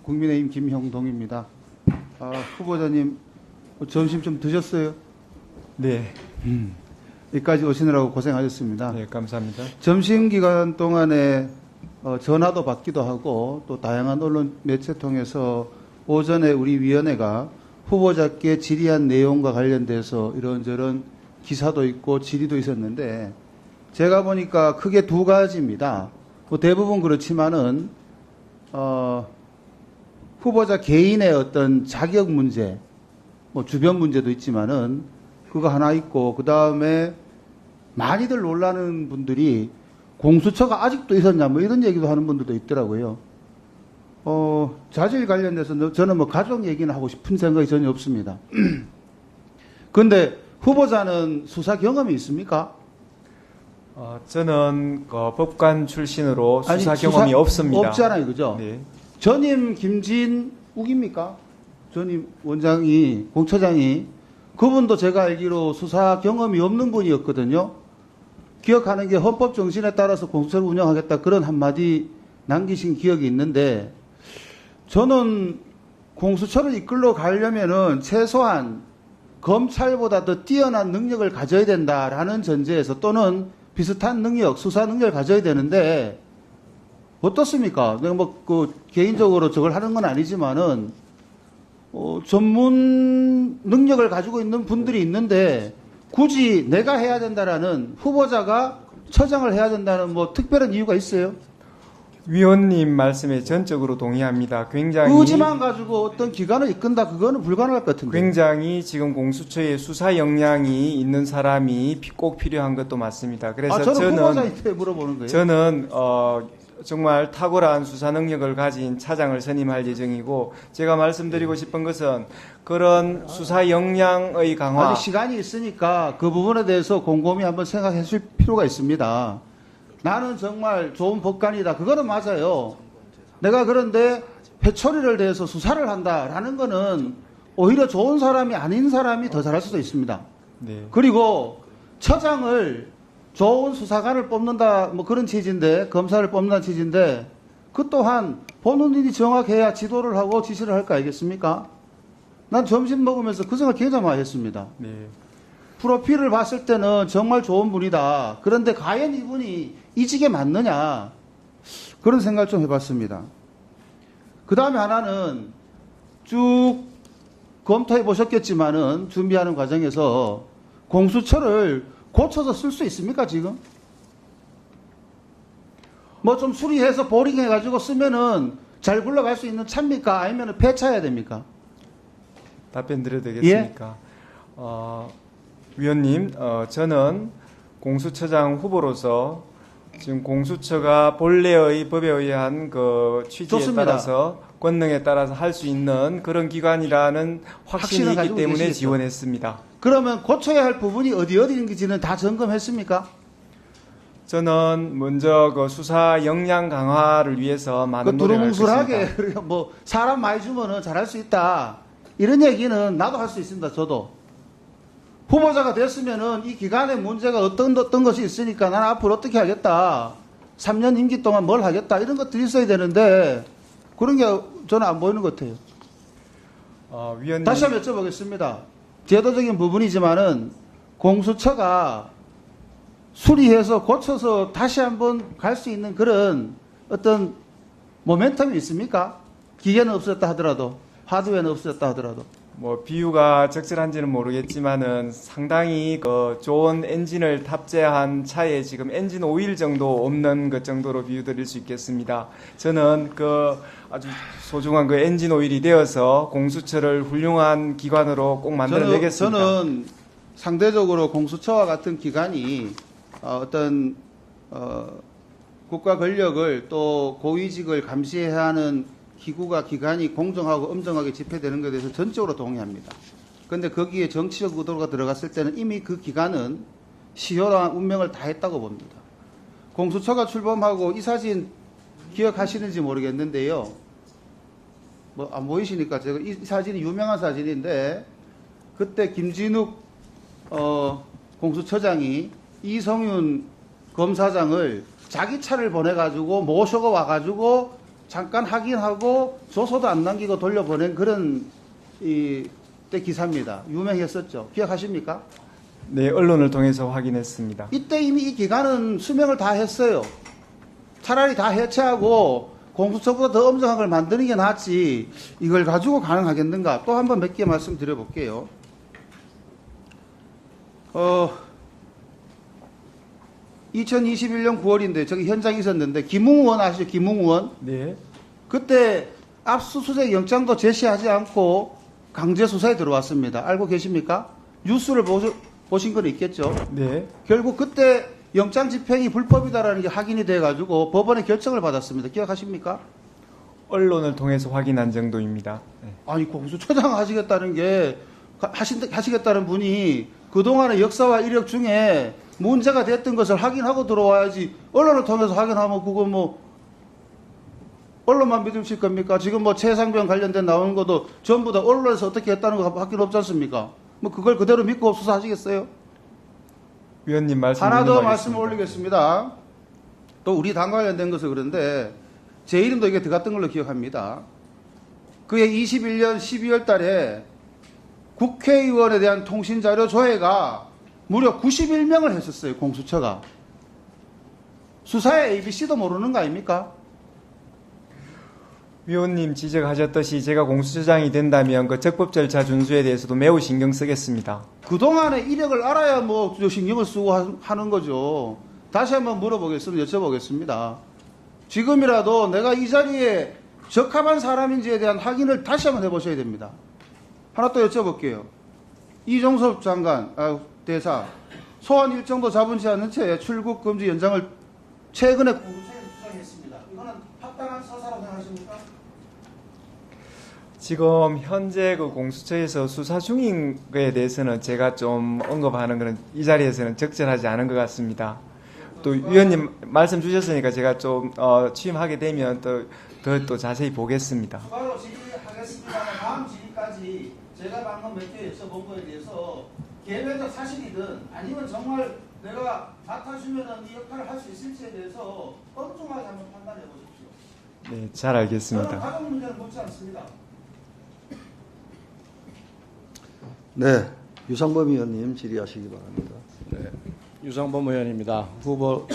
국민의힘 김형동입니다. 후보자님, 점심 좀 드셨어요? 네. 여기까지 오시느라고 고생하셨습니다. 네, 감사합니다. 점심 기간 동안에 전화도 받기도 하고 또 다양한 언론 매체 통해서 오전에 우리 위원회가 후보자께 질의한 내용과 관련돼서 이런저런 기사도 있고 질의도 있었는데 제가 보니까 크게 두 가지입니다. 뭐 대부분 그렇지만은 후보자 개인의 어떤 자격 문제, 뭐 주변 문제도 있지만은 그거 하나 있고 그 다음에 많이들 놀라는 분들이 공수처가 아직도 있었냐 뭐 이런 얘기도 하는 분들도 있더라고요. 자질 관련돼서 저는 뭐 가족 얘기는 하고 싶은 생각이 전혀 없습니다. 근데 후보자는 수사 경험이 있습니까? 저는 법관 출신으로 수사 경험이 없습니다. 없잖아요, 그죠? 네. 전임 김진욱입니까? 전임 원장이, 공처장이, 그분도 제가 알기로 수사 경험이 없는 분이었거든요. 기억하는 게 헌법 정신에 따라서 공수처를 운영하겠다 그런 한마디 남기신 기억이 있는데 저는 공수처를 이끌러 가려면은 최소한 검찰보다 더 뛰어난 능력을 가져야 된다라는 전제에서 또는 비슷한 능력, 수사 능력을 가져야 되는데 어떻습니까? 내가 개인적으로 저걸 하는 건 아니지만은, 전문 능력을 가지고 있는 분들이 있는데, 굳이 내가 해야 된다라는 후보자가 처장을 해야 된다는 뭐 특별한 이유가 있어요? 위원님 말씀에 전적으로 동의합니다. 굉장히 의지만 가지고 어떤 기관을 이끈다, 그거는 불가능할 것 같은데. 굉장히 지금 공수처에 수사 역량이 있는 사람이 꼭 필요한 것도 맞습니다. 그래서 저는 후보자한테 물어보는 거예요. 저는 정말 탁월한 수사 능력을 가진 차장을 선임할 예정이고 제가 말씀드리고 싶은 것은 그런 수사 역량의 강화. 아직 시간이 있으니까 그 부분에 대해서 곰곰이 한번 생각해 줄 필요가 있습니다. 나는 정말 좋은 법관이다. 그거는 맞아요. 내가 그런데 회초리를 대해서 수사를 한다라는 거는 오히려 좋은 사람이 아닌 사람이 더 잘할 수도 있습니다. 네. 그리고 처장을 좋은 수사관을 뽑는다 뭐 그런 취지인데 검사를 뽑는다는 취지인데 그 또한 본인이 정확해야 지도를 하고 지시를 할 거 아니겠습니까? 난 점심 먹으면서 그 생각 굉장히 많이 했습니다. 네. 프로필을 봤을 때는 정말 좋은 분이다. 그런데 과연 이분이 이직에 맞느냐 그런 생각을 좀 해봤습니다. 그 다음에 하나는 쭉 검토해 보셨겠지만은 준비하는 과정에서 공수처를 고쳐서 쓸 수 있습니까, 지금? 뭐 좀 수리해서 보링해가지고 쓰면은 잘 굴러갈 수 있는 차입니까? 아니면 폐차해야 됩니까? 답변 드려도 되겠습니까? 위원님, 저는 공수처장 후보로서 지금 공수처가 본래의 법에 의한 그 취지에 좋습니다. 따라서 권능에 따라서 할 수 있는 그런 기관이라는 확신이 있기 가지고 때문에 계시겠죠. 지원했습니다. 그러면 고쳐야 할 부분이 어디인지는 다 점검했습니까? 저는 먼저 그 수사 역량 강화를 위해서 많은 노력을 했습니다. 두루뭉술하게 뭐 사람 많이 주면은 잘할 수 있다. 이런 얘기는 나도 할 수 있습니다. 저도. 후보자가 됐으면은 이 기간에 문제가 어떤 것이 있으니까 나는 앞으로 어떻게 하겠다. 3년 임기 동안 뭘 하겠다. 이런 것들이 있어야 되는데 그런 게 저는 안 보이는 것 같아요. 위원님. 다시 한번 여쭤보겠습니다. 제도적인 부분이지만은 공수처가 수리해서 고쳐서 다시 한번 갈 수 있는 그런 어떤 모멘텀이 있습니까? 기계는 없었다 하더라도, 하드웨어는 없었다 하더라도. 뭐 비유가 적절한지는 모르겠지만은 상당히 그 좋은 엔진을 탑재한 차에 지금 엔진 오일 정도 없는 것 정도로 비유 드릴 수 있겠습니다. 저는 그 아주 소중한 그 엔진 오일이 되어서 공수처를 훌륭한 기관으로 꼭 만들어내겠습니다. 저는 상대적으로 공수처와 같은 기관이 어떤 국가 권력을 또 고위직을 감시해야 하는 기관이 공정하고 엄정하게 집행되는 것에 대해서 전적으로 동의합니다. 그런데 거기에 정치적 의도가 들어갔을 때는 이미 그 기관은 시효랑 운명을 다 했다고 봅니다. 공수처가 출범하고 이 사진 기억하시는지 모르겠는데요. 뭐 안 보이시니까 제가 이 사진이 유명한 사진인데 그때 김진욱 공수처장이 이성윤 검사장을 자기 차를 보내가지고 모셔가 와가지고 잠깐 확인하고 조서도 안 남기고 돌려보낸 그런 때 기사입니다. 유명했었죠. 기억하십니까? 네, 언론을 통해서 확인했습니다. 이때 이미 이 기관은 수명을 다 했어요. 차라리 다 해체하고 공수처보다 더 엄정한 걸 만드는 게 낫지 이걸 가지고 가능하겠는가. 또 한 번 몇 개 말씀드려볼게요. 2021년 9월인데 저기 현장에 있었는데 김웅 의원 아시죠? 김웅 의원. 네. 그때 압수수색 영장도 제시하지 않고 강제 수사에 들어왔습니다. 알고 계십니까? 뉴스를 보신 건 있겠죠? 네. 결국 그때 영장 집행이 불법이다라는 게 확인이 돼가지고 법원의 결정을 받았습니다. 기억하십니까? 언론을 통해서 확인한 정도입니다. 네. 아니 공수처장 하시겠다는 게 하시겠다는 분이 그동안의 역사와 이력 중에 문제가 됐던 것을 확인하고 들어와야지. 언론을 통해서 확인하면 그거 뭐 언론만 믿으실 겁니까? 지금 뭐 최상병 관련된 나오는 것도 전부 다 언론에서 어떻게 했다는 거 확인 없지 않습니까? 뭐 그걸 그대로 믿고 수사하시겠어요? 위원님 말씀 하나 더 듣는 말씀을 바겠습니다. 올리겠습니다. 또 우리 당 관련된 것은 그런데 제 이름도 이게 들어갔던 걸로 기억합니다. 그해 21년 12월 달에 국회의원에 대한 통신자료 조회가 무려 91명을 했었어요. 공수처가. 수사의 ABC도 모르는 거 아닙니까? 위원님 지적하셨듯이 제가 공수처장이 된다면 그 적법 절차 준수에 대해서도 매우 신경 쓰겠습니다. 그동안의 이력을 알아야 뭐 신경을 쓰고 하는 거죠. 다시 한번 여쭤보겠습니다. 지금이라도 내가 이 자리에 적합한 사람인지에 대한 확인을 다시 한번 해보셔야 됩니다. 하나 또 여쭤볼게요. 이종섭 장관, 대사, 소환 일정도 잡은지 않은 채 출국 금지 연장을 최근에 공수처에 주장했습니다. 이거는 합당한 서사라고 생각하십니까? 지금 현재 그 공수처에서 수사 중인 거에 대해서는 제가 좀 언급하는 것은 이 자리에서는 적절하지 않은 것 같습니다. 또 위원님 말씀 주셨으니까 제가 좀 취임하게 되면 또 자세히 보겠습니다. 추가로 질의하겠습니다만 다음 질의까지 제가 방금 몇 개 여쭤본 거에 대해서 개별적 사실이든 아니면 정말 내가 맡아주면 이 역할을 할 수 있을지에 대해서 엉뚱하게 한번 판단해 보십시오. 네, 잘 저는 알겠습니다. 가족 문제는 묻지 않습니다. 네, 유상범 의원님 질의하시기 바랍니다. 유상범 의원입니다. 후보